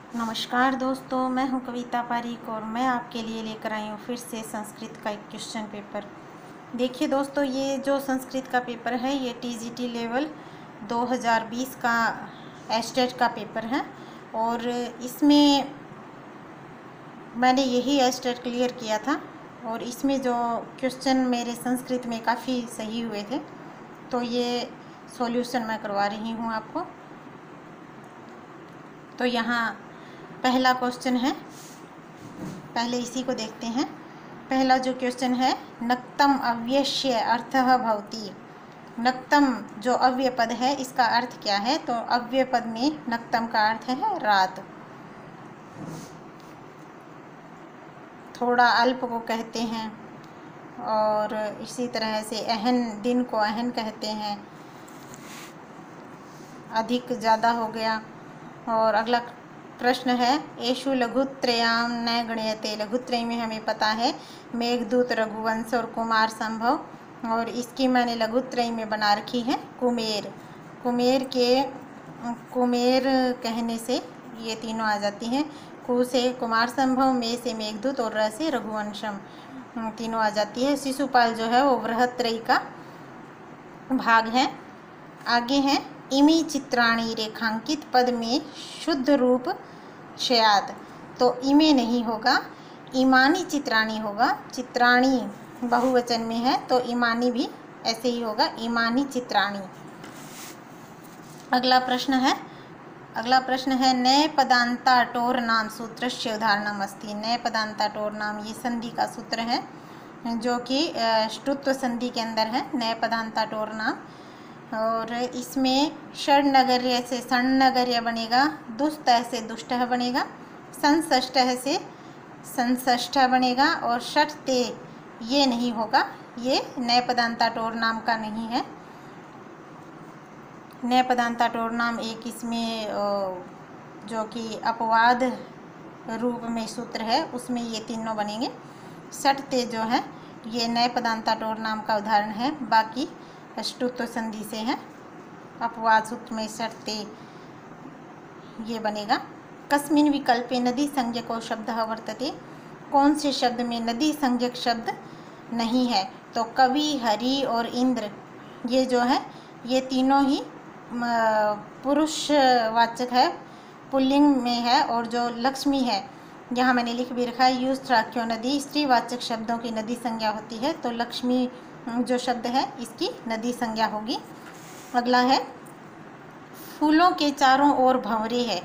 नमस्कार दोस्तों, मैं हूं कविता पारीक और मैं आपके लिए लेकर आई हूं फिर से संस्कृत का एक क्वेश्चन पेपर। देखिए दोस्तों, ये जो संस्कृत का पेपर है ये टीजीटी लेवल 2020 का एस्टेट का पेपर है और इसमें मैंने यही एस्टेट क्लियर किया था और इसमें जो क्वेश्चन मेरे संस्कृत में काफ़ी सही हुए थे, तो ये सॉल्यूशन मैं करवा रही हूँ आपको। तो यहाँ पहला क्वेश्चन है, पहले इसी को देखते हैं। पहला जो क्वेश्चन है, नक्तम अव्ययस्य अर्थः भवति। नक्तम जो अव्यय पद है इसका अर्थ क्या है? तो अव्यय पद में नक्तम का अर्थ है रात। थोड़ा अल्प को कहते हैं और इसी तरह से अहन, दिन को अहन कहते हैं, अधिक ज़्यादा हो गया। और अगला प्रश्न है, एषु लघुत्रयाम न गण्यते। लघुत्रय में हमें पता है मेघदूत, रघुवंश और कुमार संभव, और इसकी मैंने लघुत्रय में बना रखी है कुमेर। कुमेर कहने से ये तीनों आ जाती हैं। कु से कुमार संभव, मे से मेघदूत और र से रघुवंशम, तीनों आ जाती है। शिशुपाल जो है वो बृहत्रयी का भाग है। आगे है, इमी चित्राणी रेखांकित पद में शुद्ध रूप स्यात्। तो इमे नहीं होगा, इमानी चित्राणी होगा। चित्राणी बहुवचन में है तो इमानी भी ऐसे ही होगा, इमानी चित्राणी। अगला प्रश्न है नए पदांता टोर नाम सूत्रस्य उदाहरणम अस्ति। नए पदांता टोर नाम ये संधि का सूत्र है जो कि ष्टुत्व संधि के अंदर है, नए पदांता टोर नाम। और इसमें षड्नगर्य से षण्नगर्य बनेगा, दुष्टः से दुष्टः बनेगा, संषष्टः से संषष्टः बनेगा, और षट् ते ये नहीं होगा, ये नए पदांता टोर नाम का नहीं है। नए पदांता टोर नाम एक इसमें जो कि अपवाद रूप में सूत्र है उसमें ये तीनों बनेंगे। षट् ते जो है ये नए पदांता टोर नाम का उदाहरण है, बाकी ष्टुत्व संधि से है। अपवाद सूत्र में षट् ते ये बनेगा। कस्मिन् विकल्पे नदी संज्ञको शब्दः वर्तते। कौन से शब्द में नदी संज्ञक शब्द नहीं है? तो कवि, हरि और इंद्र ये जो है ये तीनों ही पुरुषवाचक है, पुल्लिंग में है। और जो लक्ष्मी है यहाँ मैंने लिख भी रखा है, यूस्त्राख्यो नदी, स्त्रीवाचक शब्दों की नदी संज्ञा होती है, तो लक्ष्मी जो शब्द है इसकी नदी संज्ञा होगी। अगला है, फूलों के चारों ओर भंवरे है,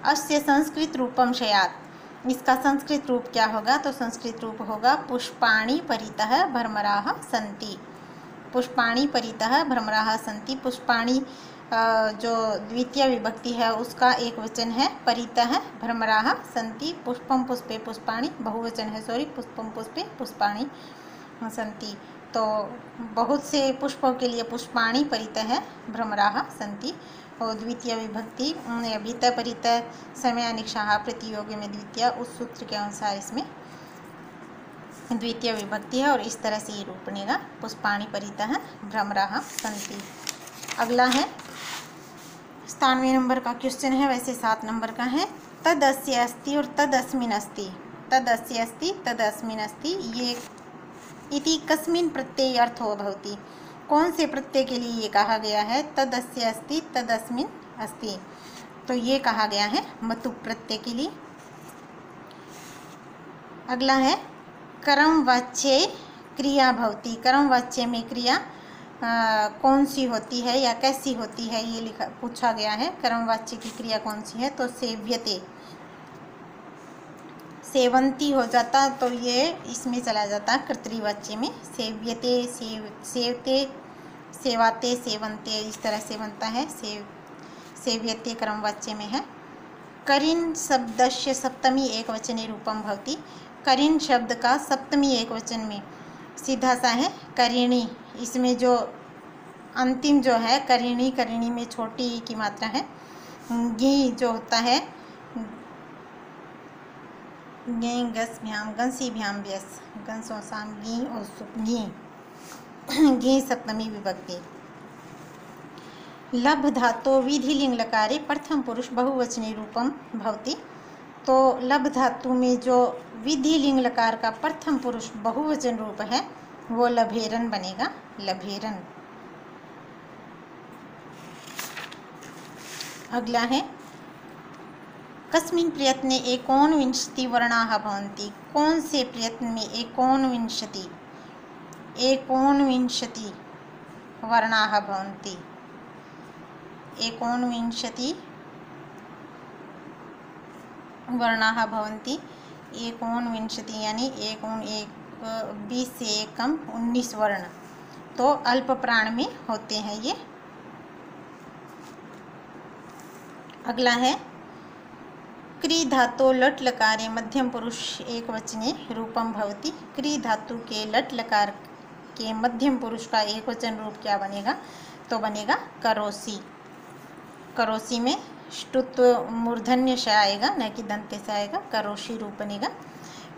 अस्य संस्कृत रूपम स्यात्। इसका संस्कृत रूप क्या होगा? तो संस्कृत रूप होगा पुष्पाणि परितः भ्रमराः सन्ति। पुष्पाणि परितः भ्रमराः सन्ति। पुष्पाणि जो द्वितीय विभक्ति है उसका एक वचन है, परितः भ्रमराः सन्ति। पुष्पम पुष्पे पुष्पाणि बहुवचन है, सॉरी, पुष्पम पुष्पे पुष्पाणि सन्ति। तो बहुत से पुष्पों के लिए पुष्पाणि परितः भ्रमराः सन्ति। और द्वितीय विभक्ति भीत परित समय अनिक्षाः प्रतियोगी में द्वितीय, उस सूत्र के अनुसार इसमें द्वितीय विभक्ति है और इस तरह से ये रूप बनेगा, पुष्पाणि परितः भ्रमराः सन्ति। अगला है 97 नंबर का क्वेश्चन है, वैसे 7 नंबर का है। तदस्य अस्ति और तदस्मिन् अस्ति। तदस्य अस्ति तदस्मिन् अस्ति ये इति कस्मिन् प्रत्यय अर्थो भवति। कौन से प्रत्यय के लिए ये कहा गया है? तदस्य अस्ति तदस्मिन् अस्ति, तो ये कहा गया है मतु प्रत्यय के लिए। अगला है, कर्मवाच्ये क्रिया भवति। कर्मवाच्य में क्रिया कौन सी होती है या कैसी होती है ये पूछा गया है। कर्मवाच्य की क्रिया कौन सी है? तो सेव्यते, सेवंती हो जाता तो ये इसमें चला जाता कर्तृवाच्य में। सेव्यते, सेवते, सेवाते, सेवंते, इस तरह से बनता है। सेव्यते कर्मवाच्य में है। करिन शब्दस्य सप्तमी एकवचने रूपम भवति। करिन शब्द का सप्तमी एकवचन में सीधा सा है करिणी। इसमें जो अंतिम जो है करिणी, करिणी में छोटी की मात्रा है। गी जो होता है गे गस भ्याम गंसी भ्याम व्यस, गंसों साम गी और सुप गी सप्तमी विभक्ति। लभ धातो विधिलिंग लकारे प्रथम पुरुष बहुवचने रूपम भवति। तो लब धातु में जो विधि लिंग लकार का प्रथम पुरुष बहुवचन रूप है वो लभेरन बनेगा, लभेरन। अगला है कस्मिन् प्रयत्ने एकोनविंशति वर्णाः भवन्ति। कौन से प्रयत्न में एकोनविंशति वर्णाः भवन्ति। एकोनविंशति वर्णाः भवन्ति। एकोनविंशति यानी 20 से एक कम 19 वर्ण तो अल्प प्राण में होते हैं ये। अगला है क्री धातु लट लकारे मध्यम पुरुष एक वचने रूपम भवति। क्री धातु के लट लकार के मध्यम पुरुष का एक वचन रूप क्या बनेगा, तो बनेगा करोसी। करोसी में ष्टुत्व मूर्धन्य से आएगा, न कि दंत्य से आएगा, करोशी रूप बनेगा।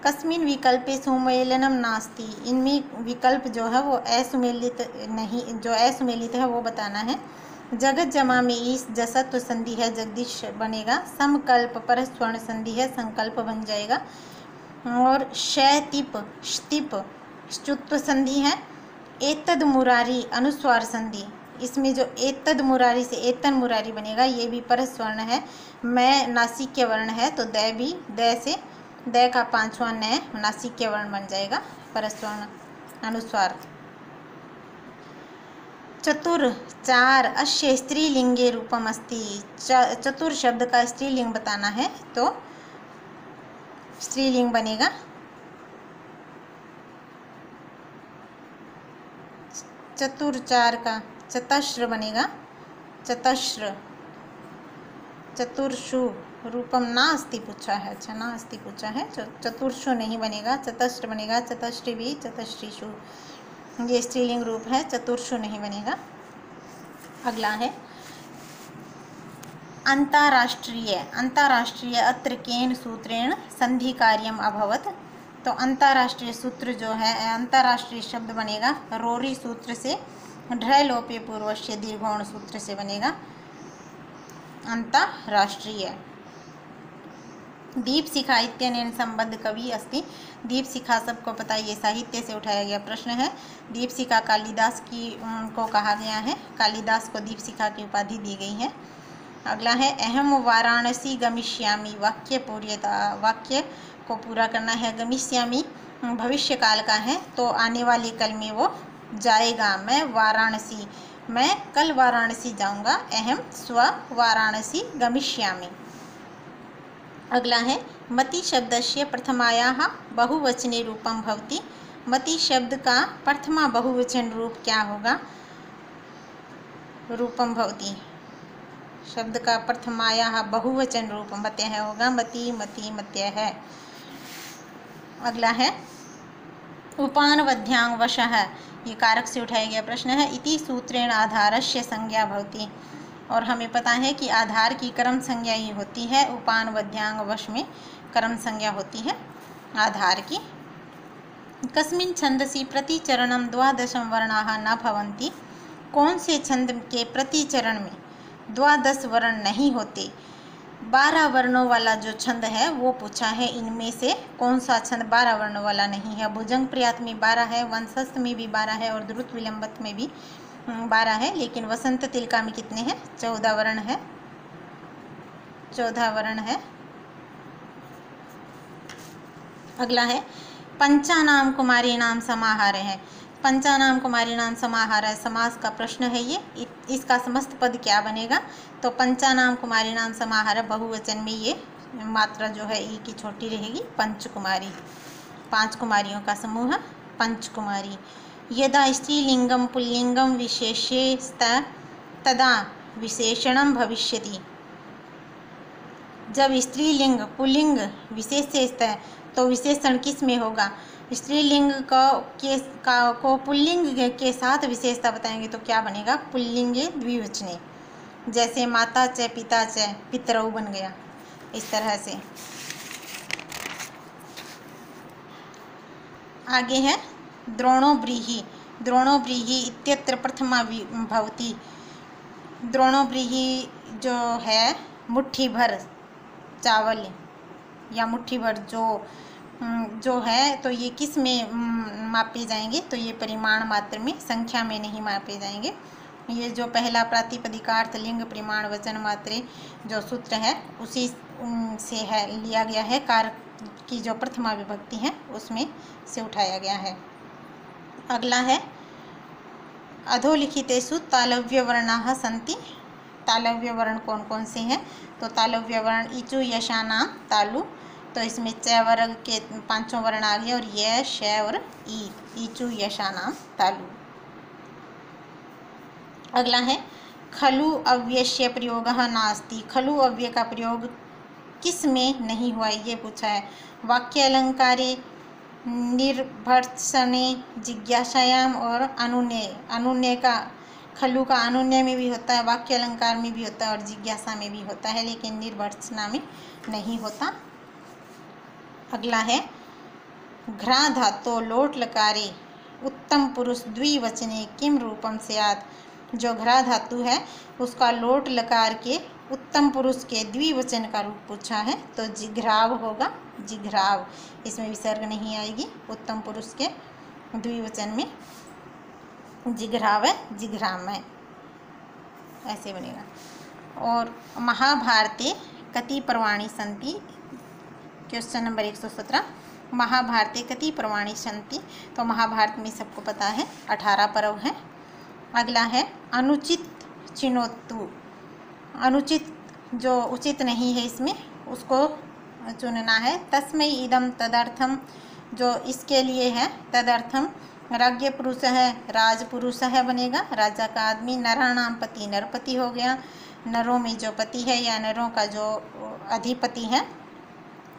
कस्मिन् विकल्पे सुमेलनम नास्ति। इनमें विकल्प जो है वो असुमेलित नहीं, जो असुमेलित है वो बताना है। जगत जमा में ईस जसत्व संधि है, जगदीश बनेगा। समकल्प पर स्वर्ण संधि है, संकल्प बन जाएगा। और शैतिप स्तिप ष्टुत्व संधि है। एतद मुरारी अनुस्वार संधि, इसमें जो एतद मुरारी से एतन मुरारी बनेगा ये भी परस्वर्ण है। मैं नासिक्य वर्ण है तो द भी द से द का पांचवा न नासिक्य वर्ण बन जाएगा, परस्वर्ण अनुस्वार। चतुर चार अस्य स्त्रीलिंगे रूपम अस्ति। चतुर शब्द का स्त्रीलिंग बताना है तो स्त्रीलिंग बनेगा चतुर चार का चतस्र बनेगा, चतस्र। चतुर्षु रूपम नास्ति पूछा है, अच्छा नास्ति पूछा है, चतुर्षु नहीं बनेगा, चतस्र बनेगा। चतस्री भी चतस्रीषु, ये स्त्रीलिंग रूप है, चतुर्षु नहीं बनेगा। अगला है अंतर्राष्ट्रीय। अंतर्राष्ट्रीय अत्र केन सूत्रेण संधि कार्यम अभवत। तो अंतर्राष्ट्रीय सूत्र जो है, अंतर्राष्ट्रीय शब्द बनेगा रोरी सूत्र से, ढ्र लोपे पूर्वस्य दीर्घोण सूत्र से बनेगा अंतर्राष्ट्रीय। दीपशिखा इत्यनेन संबद्ध कवि अस्ति। दीपशिखा सबको पता है, ये साहित्य से उठाया गया प्रश्न है। दीपशिखा कालिदास की को कहा गया है, कालिदास को दीपशिखा की उपाधि दी गई है। अगला है अहम वाराणसी गमिष्यामि। वाक्य पूर्यता, वाक्य को पूरा करना है। गमिष्यामि भविष्य काल का है तो आने वाले कल में वो जाएगा। मैं वाराणसी, मैं कल वाराणसी जाऊंगा। अहम स्व वाराणसी गमिष्यामि। अगला है मति शब्दस्य प्रथमायाः बहुवचने रूपम भवति। मति शब्द का प्रथमा बहुवचन रूप क्या होगा, रूपम भवति। शब्द का प्रथमायाः बहुवचन रूप मत्यः होगा, मति मति मत्यः। अगला है उपानवध्यांग वशः, ये कारक से उठाया गया प्रश्न है। इति सूत्रेण आधारस्य संज्ञा भवति। और हमें पता है कि आधार की कर्म संज्ञा ही होती है, उपानवध्यांग वश में कर्म संज्ञा होती है आधार की। कस्मिन् छंदसि प्रतिचरणं 12 वर्णाः न भवन्ति। कौन से छंद के प्रतिचरण में 12 वर्ण नहीं होते। 12 वर्णों वाला जो छंद है वो पूछा है। इनमें से कौन सा छंद 12 वर्णों वाला नहीं है। भुजंग प्रयात में 12 है, वंशस्थ में भी 12 है और द्रुत विलंबत में भी 12 है। लेकिन वसंत तिलका में कितने हैं, 14 वर्ण है, 14 वर्ण है। अगला है पंचानाम कुमारी नाम समाहार है। पंचानाम कुमारी नाम समाहार है, समास का प्रश्न है ये। इसका समस्त पद क्या बनेगा, तो पंचानाम कुमारी नाम समाहार बहुवचन में ये मात्रा जो है ई की छोटी रहेगी। पंचकुमारी, 5 कुमारियों का समूह है पंचकुमारी। यदा स्त्रीलिंगम पुल्लिंगम विशेषेस्त तदा विशेषणम भविष्यति। जब स्त्रीलिंग पुल्लिंग विशेष से है तो विशेषण किस में होगा। स्त्रीलिंग को पुल्लिंग के साथ विशेषता बताएंगे तो क्या बनेगा, पुल्लिंगे द्विवचने। जैसे माता च पिता च पितरऊ बन गया, इस तरह से। आगे है द्रोणो ब्रीहि। द्रोणो ब्रीहि इत्यत्र प्रथमा भवति। द्रोणो ब्रीहि जो है मुट्ठी भर चावल, या मुट्ठी भर जो है, तो ये किस में मापे जाएंगे? तो ये परिमाण मात्र में, संख्या में नहीं मापे जाएंगे। ये जो पहला प्रातिपदिकार्थ लिंग परिमाण वचन मात्रे जो सूत्र है उसी से है लिया गया है। कार की जो प्रथमा विभक्ति है उसमें से उठाया गया है। अगला है अधोलिखितेषु तालव्य वर्णाः सन्ति। तालव्य वर्ण कौन कौन से हैं? तो तालव्य वर्ण इचु यशानाम तालु, तो इसमें च वर्ग के 5 वर्ण आ गए, और य, श और ई, इचु यशानाम तालु। अगला है खलु अव्यस्य प्रयोगः नास्ति। खलु अव्यय का प्रयोग किस में नहीं हुआ, ये पूछा है। वाक्य अलंकारे, निर्भर्त्सने, जिज्ञासायाम और अनुन्नय। अनुन्नय का, खलु का अनुन्नय में भी होता है, वाक्य अलंकार में भी होता है और जिज्ञासा में भी होता है, लेकिन निर्भर्त्सना में नहीं होता। अगला है घ्रा धातो लोट लकारे उत्तम पुरुष द्विवचने किम रूपम स्यात्। जो घ्रा धातु है उसका लोट लकार के उत्तम पुरुष के द्विवचन का रूप पूछा है, तो जिघ्राव होगा, जिघ्राव। इसमें विसर्ग नहीं आएगी। उत्तम पुरुष के द्विवचन में जिघ्राव है, जिघ्राम है, ऐसे बनेगा। और महाभारते कति पर्वाणि सन्ति। क्वेश्चन नंबर 117, महाभारते कति पर्वाणि सन्ति। तो महाभारत में सबको पता है 18 पर्व हैं। अगला है अनुचित चिनोतु। अनुचित जो उचित नहीं है इसमें उसको चुनना है। तस्मै इदम तदर्थम, जो इसके लिए है, तदर्थम राज्ञ पुरुष है, राजपुरुष है बनेगा, राजा का आदमी। नराणाम पति, नरपति हो गया, नरों में जो पति है या नरों का जो अधिपति है।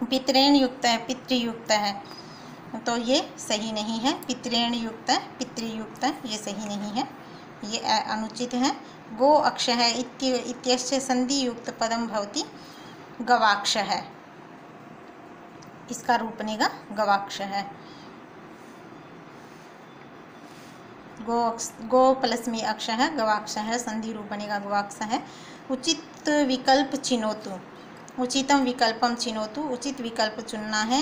पितरेण युक्त है, पितृयुक्त है, तो ये सही नहीं है। पितरेण युक्त है, पितृयुक्त है, ये सही नहीं है, ये अनुचित है। गो अक्ष है, इत्यस्य संधि युक्त पदम भवति गवाक्ष है, इसका रूप बनेगा गवाक्ष है। गो प्लस में अक्ष है, गवाक्ष है, संधि रूप बनेगा गवाक्ष है। उचित विकल्प चिनोतु, उचितम विकल्पम चिनोतु, उचित विकल्प चुनना है।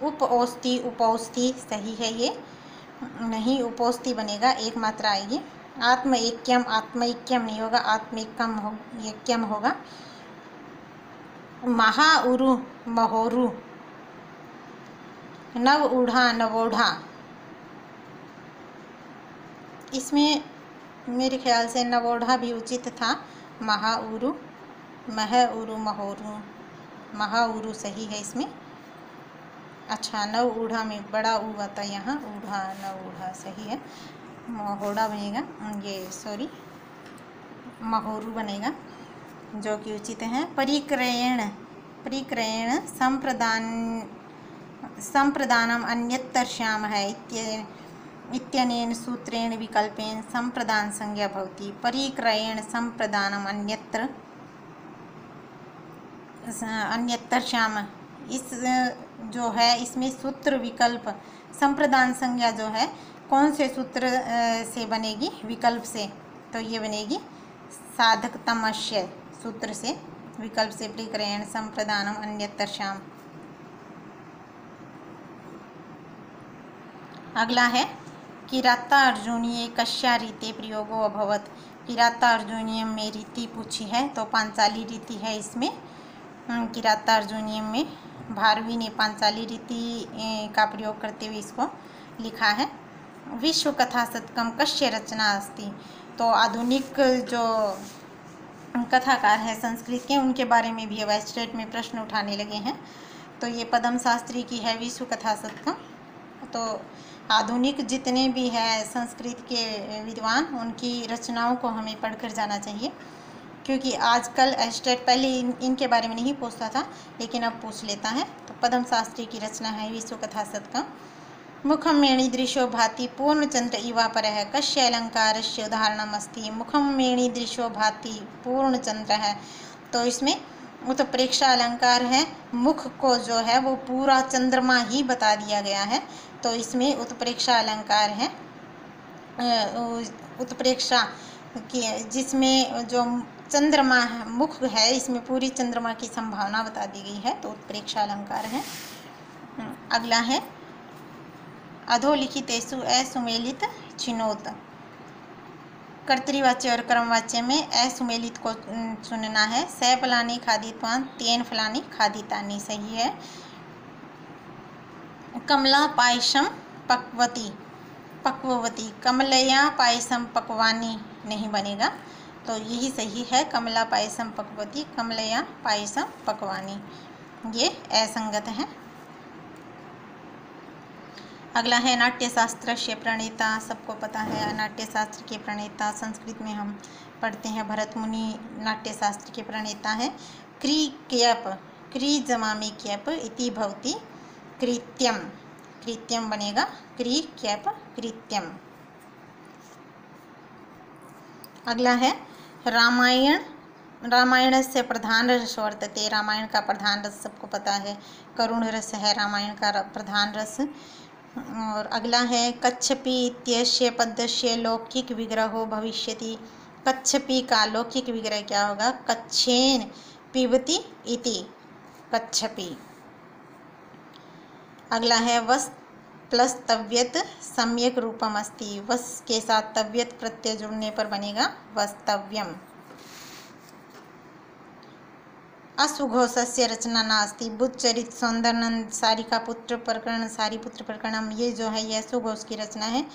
उपौस्ति, उपौस्ति सही है, ये नहीं, उपौस्ति बनेगा, एक मात्रा आएगी। आत्म ऐक्यम, आत्मैक्यम नहीं होगा, आत्मैक्यम होगा। महाउरु, महोरु। नव ऊढ़ा, नवोढ़ा, इसमें मेरे ख्याल से नवोढ़ा भी उचित था। महाउरु, महउरु, महोरु, महाउरु सही है इसमें। अच्छा, नव ऊढ़ा में बड़ा ऊ आता है यहाँ, ऊढ़ा, नव ऊढ़ा सही है। महोड़ा बनेगा, ये सॉरी महोरु बनेगा, जो कि उचित है। परिक्रयण, परिक्रयण संप्रदानम अन्यतर्श्याम है, इत्यनेन सूत्रेण विकल्पेन संप्रदान संज्ञा भवति। परिक्रयण संप्रदानम अन्यतर्श्याम, इस जो है इसमें सूत्र विकल्प संप्रदान संज्ञा जो है कौन से सूत्र से बनेगी? विकल्प से, तो ये बनेगी साधकतमस्य सूत्र से, विकल्प से। परिक्रयण संप्रदानम अन्यतर्श्याम। अगला है किरातार्जुनीये कस्या रीते प्रयोगो अभवत्। किरातार्जुनीयम में रीति पूछी है, तो पांचाली रीति है इसमें। किरातार्जुनीयम में भारवी ने पांचाली रीति का प्रयोग करते हुए इसको लिखा है। विश्व कथा शतकम कस्य रचना अस्ति। तो आधुनिक जो कथाकार है संस्कृत के, उनके बारे में भी अब स्टेट में प्रश्न उठाने लगे हैं। तो ये पद्म शास्त्री की है विश्व कथा शतकम। तो आधुनिक जितने भी है संस्कृत के विद्वान, उनकी रचनाओं को हमें पढ़कर जाना चाहिए, क्योंकि आजकल स्टेट पहले इनके बारे में नहीं पूछता था, लेकिन अब पूछ लेता है। तो पद्म शास्त्री की रचना है विश्व कथा शतकम। मुखम मेणीदृशो भाति पूर्णचंद्र इवापरः कस्य अलंकारस्य उदाहरणम अस्ति। मुखम मेणीदृशो भाति पूर्णचंद्र है, तो इसमें उत्प्रेक्षा अलंकार है। मुख को जो है वो पूरा चंद्रमा ही बता दिया गया है, तो इसमें उत्प्रेक्षा अलंकार है। उत्प्रेक्षा की जिसमें जो चंद्रमा मुख है, इसमें पूरी चंद्रमा की संभावना बता दी गई है, तो उत्प्रेक्षा अलंकार है। अगला है अधोलिखितेषु असुमेलित चिनोत। कर्तृवाच्य और कर्मवाच्य में असुमेलित को चुनना है। स फलानी खादितवान तेन फलानी खादितानी सही है। कमला पायसम पक्वती पक्ववती, कमलया पायसम पकवानी नहीं बनेगा, तो यही सही है। कमला पायसम पक्वती, कमलया पायसम पकवानी, ये असंगत है। अगला है नाट्यशास्त्र से प्रणेता। सबको पता है नाट्यशास्त्र के प्रणेता, संस्कृत में हम पढ़ते हैं, भरत मुनि नाट्यशास्त्र के प्रणेता हैं। क्री क्यप, क्री जमा में क्यप इति भवति कृत्यम, कृत्यम बनेगा, क्री क्यप कृत्यम। अगला है रामायण, रामायण से प्रधान रस वर्तते। रामायण का प्रधान रस सबको पता है, करुण रस है रामायण का प्रधान रस। और अगला है कच्छपि इत्यस्य पदस्य लौकिक विग्रहो भविष्यति। कच्छपि का लौकिक विग्रह क्या होगा? कच्छेन पिबति इति कच्छपि। अगला है वस प्लस तव्यत सम्यक रूपम अस्ति। वस के साथ तव्यत प्रत्यय जुड़ने पर बनेगा वस्तव्यम। असुघोषस्य रचना नास्ति। बुद्धचरित सौंदर्यनंद सारिका पुत्र प्रकरण, सारिपुत्र प्रकरणम, ये जो है ये असुघोष की रचना है।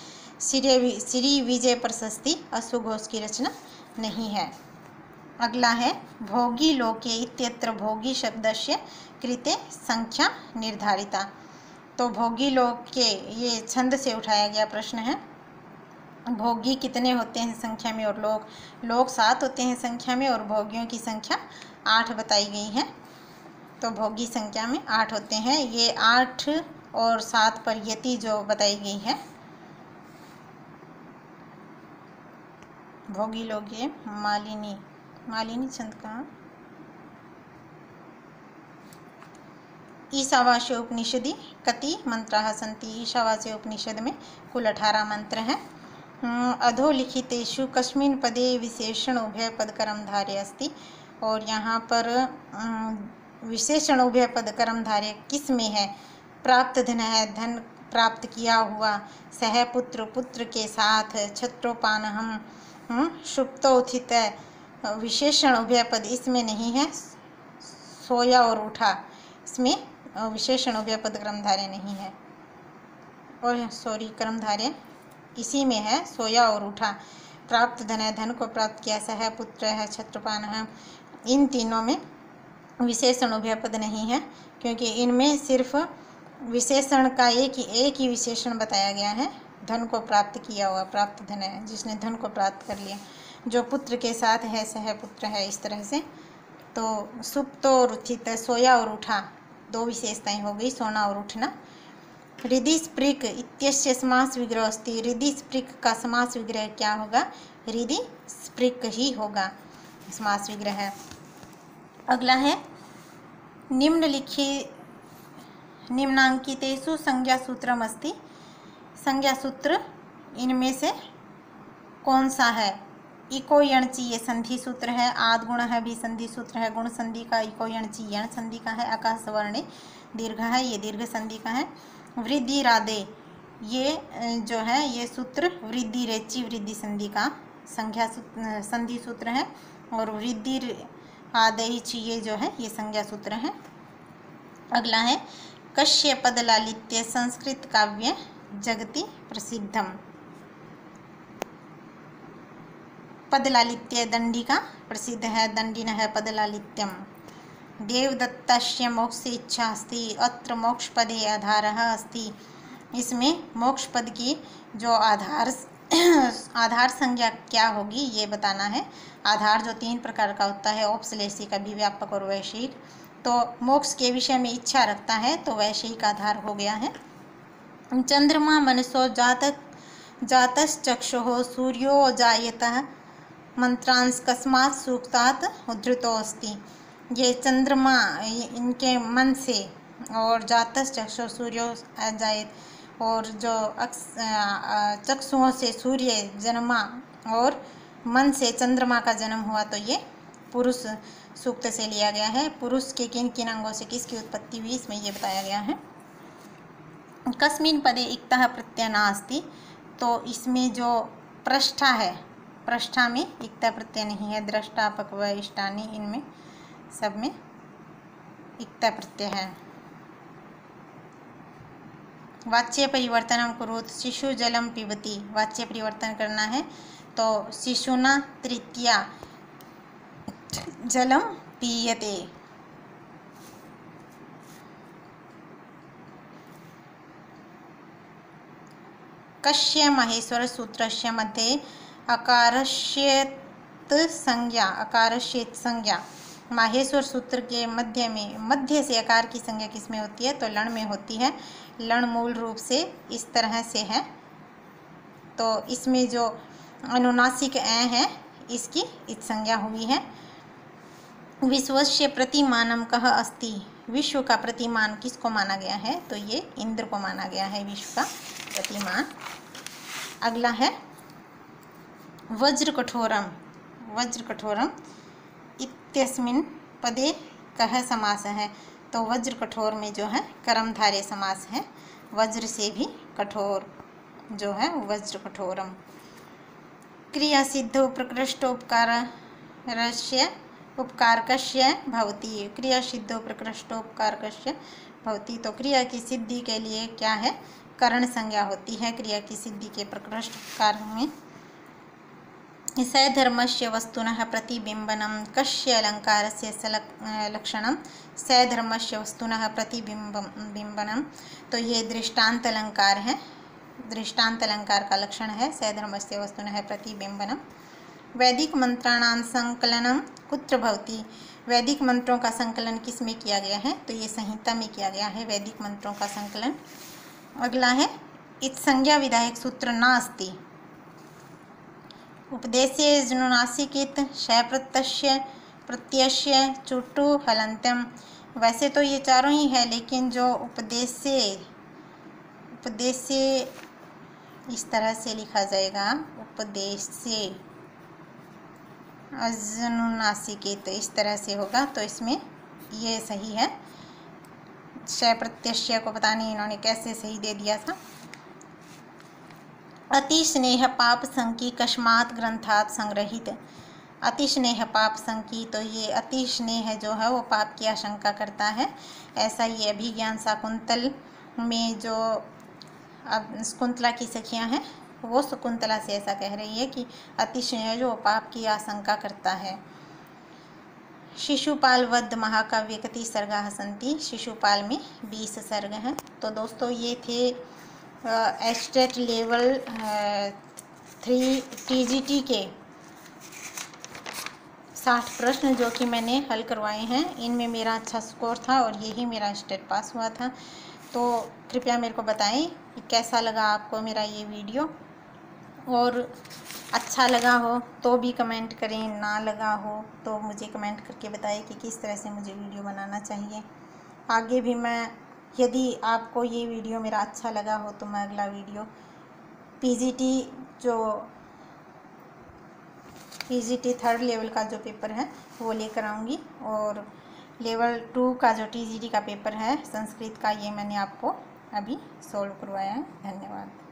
श्री विजय प्रशस्ति असुघोष की रचना नहीं है। अगला है भोगी लोके इत्यत्र भोगी शब्दस्य कृते संख्या निर्धारिता। तो भोगी लोके ये छंद से उठाया गया प्रश्न है। भोगी कितने होते हैं संख्या में, और लोग 7 होते हैं संख्या में, और भोगियों की संख्या 8 बताई गई है। तो भोगी संख्या में 8 होते हैं। ये 8 और 7 पर यति जो बताई गई है। भोगी लोग ये मालिनी छंद का ईशावास्य उपनिषदि कति मंत्राः सन्ति। ईशावास्य उपनिषद में कुल 18 मंत्र हैं। अधोलिखितेषु कस्मिन् पदे विशेषण उभय पद कर्मधारय अस्ति। और यहाँ पर विशेषण उभय पद कर्मधारय किस में है? प्राप्त धन है, धन प्राप्त किया हुआ। सह पुत्र, पुत्र के साथ। छत्रोपानहम, सुप्तोत्थित। विशेषण उभय पद इसमें नहीं है। सोया और उठा, इसमें विशेषण उभय पद कर्मधारय नहीं है। और सॉरी, कर्मधारय इसी में है, सोया और उठा। प्राप्त धन है, धन को प्राप्त किया। सह पुत्र है, छत्रपान है। इन तीनों में विशेषण उभय पद नहीं है, क्योंकि इनमें सिर्फ विशेषण का एक ही विशेषण बताया गया है। धन को प्राप्त किया हुआ, प्राप्त धन है, जिसने धन को प्राप्त कर लिया। जो पुत्र के साथ है, सह पुत्र है, इस तरह से। तो सुप्त और उत्थित, सोया और उठा, 2 विशेषताएं हो गई, सोना और उठना। हृदि स्पृक इत्यस्य समास विग्रह अस्ति। हृदि स्पृक का समास विग्रह क्या होगा? हृदि स्पृक ही होगा, समास विग्रह है। अगला है निम्नांकितेषु संज्ञा सूत्रम अस्ति। संज्ञा सूत्र इनमें से कौन सा है? इको यणची ये संधि सूत्र है। आदगुण है भी संधि सूत्र है। गुण संधि का इको यणची यण संधि का है। आकाश वर्णे दीर्घ है, ये दीर्घ संधि का है। वृद्धि राधे ये जो है ये सूत्र वृद्धि रेची वृद्धि संधि का संज्ञा संधि सूत्र है। और वृद्धि आदेची ये जो है ये संज्ञा सूत्र है। अगला है कश्य पद लालित्य संस्कृत काव्य जगति प्रसिद्धम। पद लालित्य दंडी का प्रसिद्ध है, दंडिन है पद लालित्यम। देवदत्तस्य मोक्ष इच्छा अस्ति। अत्र मोक्ष पदे आधारः अस्ति। इसमें मोक्ष पद की जो आधार संज्ञा क्या होगी ये बताना है। आधार जो 3 प्रकार का होता है, औपश्लेषिक, अभिव्यापक और वैषयिक। तो मोक्ष के विषय में इच्छा रखता है तो वैषयिक आधार हो गया है। चंद्रमा मनसो जातश्चक्षुः सूर्यो जायतः मंत्रांश कस्मात् सूक्तात् उद्धृतो अस्ति। ये चंद्रमा इनके मन से, और जातश्चक्षुः सूर्यो जायत, और जो चक्षुओं से सूर्य जन्मा और मन से चंद्रमा का जन्म हुआ, तो ये पुरुष सूक्त से लिया गया है। पुरुष के किन किन अंगों से किसकी उत्पत्ति हुई इसमें ये बताया गया है। कस्मिन् पदे इक्तः प्रत्यय नास्ति, तो इसमें जो पृष्ठा है, पृष्ठा में इक्तः प्रत्यय नहीं है। दृष्टा पक्व इष्टानि इनमें सब में इक्तः प्रत्यय है। वाच्य परिवर्तनम कुरुत, शिशु जलम पिबति, वाच्य परिवर्तन करना है तो शिशुना तृतीया जलम पीयते। कस्य महेश्वर सूत्रस्य मध्ये अकारस्येत संज्ञा, अकारस्येत संज्ञा, माहेश्वर सूत्र के मध्य में मध्य से अकार की संज्ञा किसमें होती है, तो लण में होती है। लण मूल रूप से इस तरह से है, तो इसमें जो अनुनासिक ऐ है इसकी इत संज्ञा हुई है। विश्वस्य प्रतिमानम कः अस्ति, विश्व का प्रतिमान किसको माना गया है, तो ये इंद्र को माना गया है विश्व का प्रतिमान। अगला है वज्र कठोरम, वज्र कठोरम इत्यस्मिन् पदे कः समास है, तो वज्र कठोर में जो है कर्मधारय समास है। वज्र से भी कठोर जो है वज्र कठोरम। क्रिया सिद्धो प्रकृष्टोपकारस्य उपकारकस्य भवति, क्रिया सिद्धो प्रकृष्टोपकारकस्य भवति, तो क्रिया की सिद्धि के लिए क्या है, करण संज्ञा होती है। क्रिया की सिद्धि के प्रकृष्ट उपकार में सधर्मस्य वस्तुनः प्रतिबिंबनम कस्य अलंकारस्य लक्षणम, सधर्मस्य वस्तुनः प्रतिबिंबनम, तो ये दृष्टांत अलंकार है, दृष्टांत अलंकार का लक्षण है सधर्मस्य वस्तुनः प्रतिबिंबनम। वैदिक मंत्राणां संकलनम कुत्र भवति, वैदिक मंत्रों का संकलन किस में किया गया है, तो ये संहिता में किया गया है वैदिक मंत्रों का संकलन। अगला है इत संज्ञा विधायक सूत्र नास्ति, उपदेशे जनुनासिकित शयप्रत्यस्य प्रत्यस्य चुट्टु हलंत्यम, वैसे तो ये चारों ही है, लेकिन जो उपदेशे, उपदेशे इस तरह से लिखा जाएगा, उपदेशे अजनुनासिकित इस तरह से होगा, तो इसमें ये सही है। शय प्रत्यय को पता नहीं इन्होंने कैसे सही दे दिया था। अति स्नेह पाप संकी कस्मात् ग्रंथात् संग्रहित, अति स्नेह पाप संकी, तो ये अति स्नेह जो है वो पाप की आशंका करता है। ऐसा ये अभिज्ञान शाकुंतल में जो अब शकुंतला की सखियां हैं वो शकुंतला से ऐसा कह रही है कि अति स्नेह जो पाप की आशंका करता है। शिशुपाल वध महाकाव्य कति सर्गाः सन्ति, शिशुपाल में 20 सर्ग हैं। तो दोस्तों ये थे एस्टेट लेवल 3 TGT के 60 प्रश्न जो कि मैंने हल करवाए हैं। इनमें मेरा अच्छा स्कोर था और यही मेरा स्टेट पास हुआ था। तो कृपया मेरे को बताएं कि कैसा लगा आपको मेरा ये वीडियो, और अच्छा लगा हो तो भी कमेंट करें, ना लगा हो तो मुझे कमेंट करके बताएं कि किस तरह से मुझे वीडियो बनाना चाहिए। आगे भी मैं, यदि आपको ये वीडियो मेरा अच्छा लगा हो तो मैं अगला वीडियो PGT 3rd लेवल का जो पेपर है वो लेकर आऊँगी, और लेवल 2 का जो TGT का पेपर है संस्कृत का, ये मैंने आपको अभी सॉल्व करवाया है। धन्यवाद।